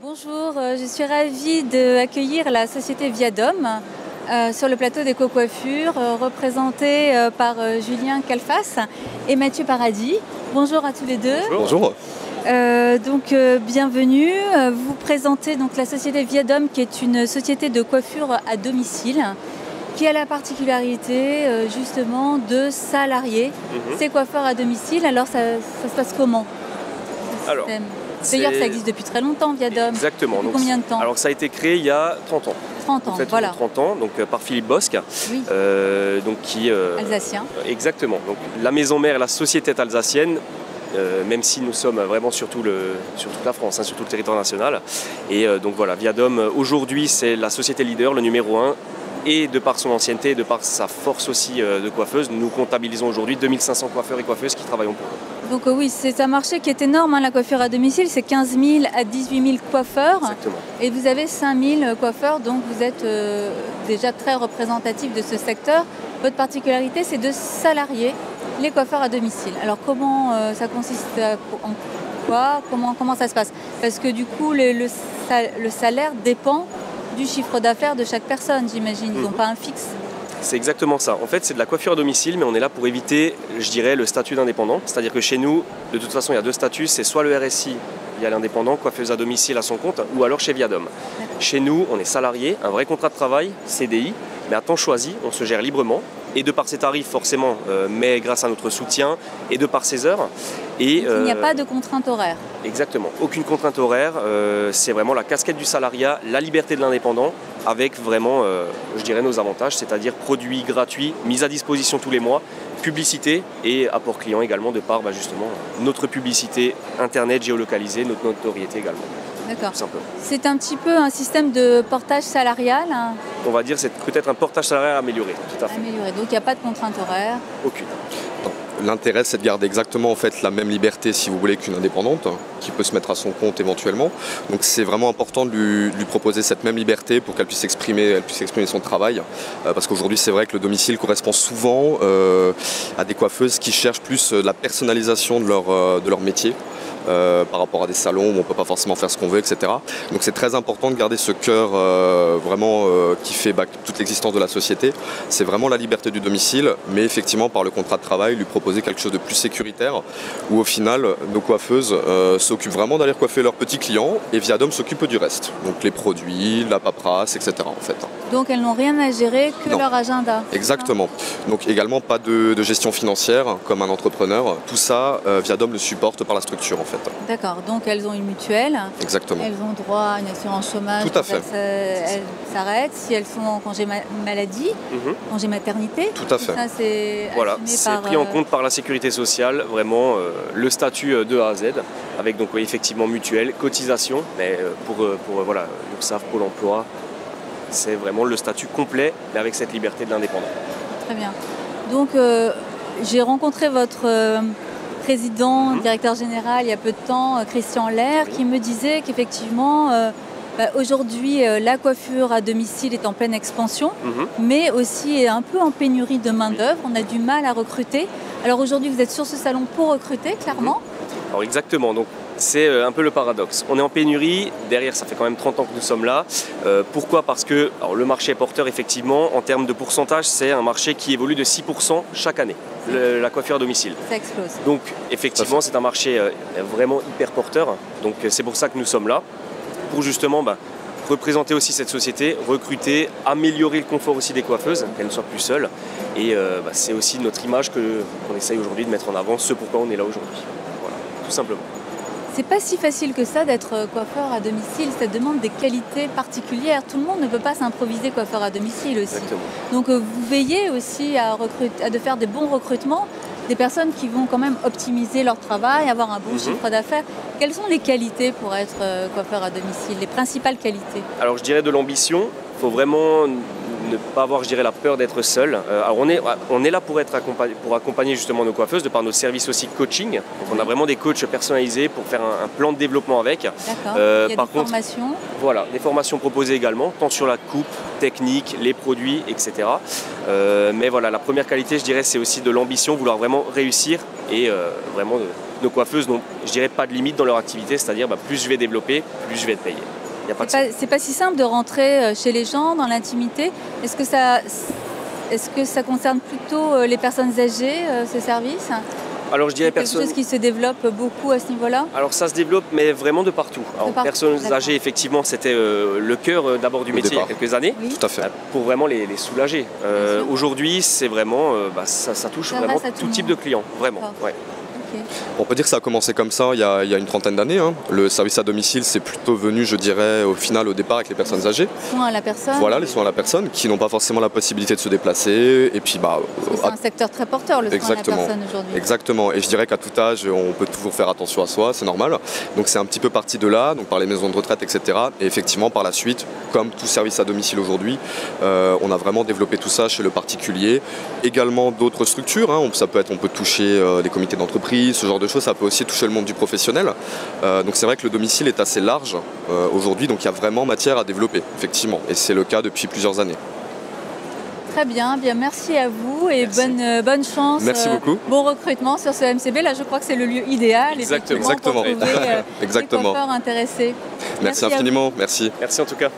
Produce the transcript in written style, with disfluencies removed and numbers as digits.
Bonjour, je suis ravie d'accueillir la société Viadom sur le plateau d'Éco-Coiffure, représentée par Julien Calfas et Mathieu Paradis. Bonjour à tous les deux. Bonjour. Bienvenue. Vous présentez donc la société Viadom, qui est une société de coiffure à domicile, qui a la particularité justement de salarier ses coiffeurs à domicile. Alors ça se passe comment? D'ailleurs, ça existe depuis très longtemps, Viadom. Exactement. Depuis combien de temps? Alors, ça a été créé il y a 30 ans. 30 ans, en fait, voilà. 30 ans, donc par Philippe Bosque. Oui. Alsacien. Exactement. Donc, la maison mère, la société est alsacienne, même si nous sommes vraiment sur toute la France, sur tout le territoire national. Et donc voilà, Viadom, aujourd'hui, c'est la société leader, le numéro 1. Et de par son ancienneté, et de par sa force aussi de coiffeuse, nous comptabilisons aujourd'hui 2500 coiffeurs et coiffeuses qui travaillent pour nous. Donc oui, c'est un marché qui est énorme, la coiffure à domicile, c'est 15 000 à 18 000 coiffeurs. Exactement. Et vous avez 5 000 coiffeurs, donc vous êtes déjà très représentatif de ce secteur. Votre particularité, c'est de salarier les coiffeurs à domicile. Alors comment ça consiste en quoi? Comment ça se passe? Parce que du coup, le salaire dépend du chiffre d'affaires de chaque personne, j'imagine. Ils n'ont pas un fixe. C'est exactement ça. En fait, c'est de la coiffure à domicile, mais on est là pour éviter, je dirais, le statut d'indépendant. C'est-à-dire que chez nous, de toute façon, il y a deux statuts. C'est soit le RSI, il y a l'indépendant, coiffeuse à domicile à son compte, ou alors chez Viadom. Chez nous, on est salarié, un vrai contrat de travail, CDI, mais à temps choisi, on se gère librement. Et de par ses tarifs, forcément, mais grâce à notre soutien, et de par ses heures. Et, il n'y a pas de contrainte horaire. Exactement. Aucune contrainte horaire. C'est vraiment la casquette du salariat, la liberté de l'indépendant, avec vraiment, je dirais, nos avantages, c'est-à-dire produits gratuits, mis à disposition tous les mois, publicité et apport client également, de par justement notre publicité internet géolocalisée, notre notoriété également. D'accord. C'est un petit peu un système de portage salarial. On va dire c'est peut-être un portage salarial amélioré, tout à fait. Amélioré, donc il n'y a pas de contrainte horaire. Aucune. L'intérêt, c'est de garder exactement la même liberté, si vous voulez, qu'une indépendante, qui peut se mettre à son compte éventuellement. Donc c'est vraiment important de lui proposer cette même liberté pour qu'elle puisse exprimer son travail. Parce qu'aujourd'hui, c'est vrai que le domicile correspond souvent à des coiffeuses qui cherchent plus la personnalisation de leur métier. Par rapport à des salons où on ne peut pas forcément faire ce qu'on veut, etc. Donc c'est très important de garder ce cœur qui fait toute l'existence de la société. C'est vraiment la liberté du domicile, mais effectivement par le contrat de travail, lui proposer quelque chose de plus sécuritaire, où au final, nos coiffeuses s'occupent vraiment d'aller coiffer leurs petits clients, et Viadom s'occupe du reste. Donc les produits, la paperasse, etc. en fait. Donc elles n'ont rien à gérer que leur agenda. Exactement. Donc également pas de gestion financière comme un entrepreneur. Tout ça, Viadom le supporte par la structure en fait. D'accord, donc elles ont une mutuelle. Exactement. Elles ont droit à une assurance chômage. Tout à fait. Elles s'arrêtent si elles sont en congé maladie, congé maternité. Tout à fait. Ça, c'est pris en compte par la sécurité sociale, vraiment le statut de A à Z, avec donc effectivement mutuelle, cotisation, mais pour l'URSSAF, Pôle emploi, c'est vraiment le statut complet, mais avec cette liberté de l'indépendant. Très bien. Donc j'ai rencontré votre président, directeur général il y a peu de temps, Christian Lair, qui me disait qu'effectivement aujourd'hui la coiffure à domicile est en pleine expansion, mais aussi est un peu en pénurie de main d'œuvre. On a du mal à recruter. Alors aujourd'hui vous êtes sur ce salon pour recruter, clairement. Alors exactement, donc c'est un peu le paradoxe. On est en pénurie, derrière ça fait quand même 30 ans que nous sommes là. Pourquoi? Parce que le marché est porteur effectivement, en termes de pourcentage, c'est un marché qui évolue de 6% chaque année, la coiffure à domicile. Ça explose. Donc effectivement c'est un marché vraiment hyper porteur, donc c'est pour ça que nous sommes là, pour justement représenter aussi cette société, recruter, améliorer le confort aussi des coiffeuses, qu'elles ne soient plus seules. Et c'est aussi notre image qu'on essaye aujourd'hui de mettre en avant, ce pourquoi on est là aujourd'hui. Voilà, tout simplement. C'est pas si facile que ça d'être coiffeur à domicile, ça demande des qualités particulières. Tout le monde ne peut pas s'improviser coiffeur à domicile aussi. Exactement. Donc vous veillez aussi à faire des bons recrutements, des personnes qui vont quand même optimiser leur travail, avoir un bon chiffre d'affaires. Quelles sont les qualités pour être coiffeur à domicile, les principales qualités? Alors je dirais de l'ambition. Il faut vraiment ne pas avoir, je dirais, la peur d'être seul. Alors on est là pour accompagner justement nos coiffeuses de par nos services aussi coaching. Donc on a vraiment des coachs personnalisés pour faire un plan de développement avec. D'accord. Il y a des formations. Voilà, des formations proposées également, tant sur la coupe, technique, les produits, etc. Mais voilà, la première qualité, je dirais, c'est aussi de l'ambition, vouloir vraiment réussir et vraiment nos coiffeuses n'ont, je dirais, pas de limite dans leur activité, c'est-à-dire plus je vais développer, plus je vais être payé. C'est pas si simple de rentrer chez les gens dans l'intimité. Est-ce que ça concerne plutôt les personnes âgées, ce service? Alors je dirais quelque chose qui se développe beaucoup à ce niveau-là? Alors ça se développe, mais vraiment de partout. Alors, personnes âgées, effectivement, c'était le cœur d'abord du métier il y a quelques années. Oui. Tout à fait. Pour vraiment les soulager. Aujourd'hui, c'est vraiment, ça touche vraiment tout type de clients, vraiment. Ouais. On peut dire que ça a commencé comme ça il y a une trentaine d'années. Le service à domicile, c'est plutôt venu, je dirais, au départ avec les personnes âgées. Les soins à la personne. Voilà, les soins à la personne, qui n'ont pas forcément la possibilité de se déplacer. Et puis, c'est un secteur très porteur, le soin à la personne aujourd'hui. Exactement. Et je dirais qu'à tout âge, on peut toujours faire attention à soi, c'est normal. Donc c'est un petit peu parti de là, donc par les maisons de retraite, etc. Et effectivement, par la suite, comme tout service à domicile aujourd'hui, on a vraiment développé tout ça chez le particulier. Également d'autres structures, on peut toucher les comités d'entreprise, ce genre de choses, ça peut aussi toucher le monde du professionnel. Donc c'est vrai que le domicile est assez large aujourd'hui, donc il y a vraiment matière à développer, effectivement. Et c'est le cas depuis plusieurs années. Très bien, merci à vous et bonne chance. Merci beaucoup. Bon recrutement sur ce MCB. Là, je crois que c'est le lieu idéal Exactement. pour trouver Exactement. des coiffeurs intéressés. Merci infiniment, merci. Merci en tout cas.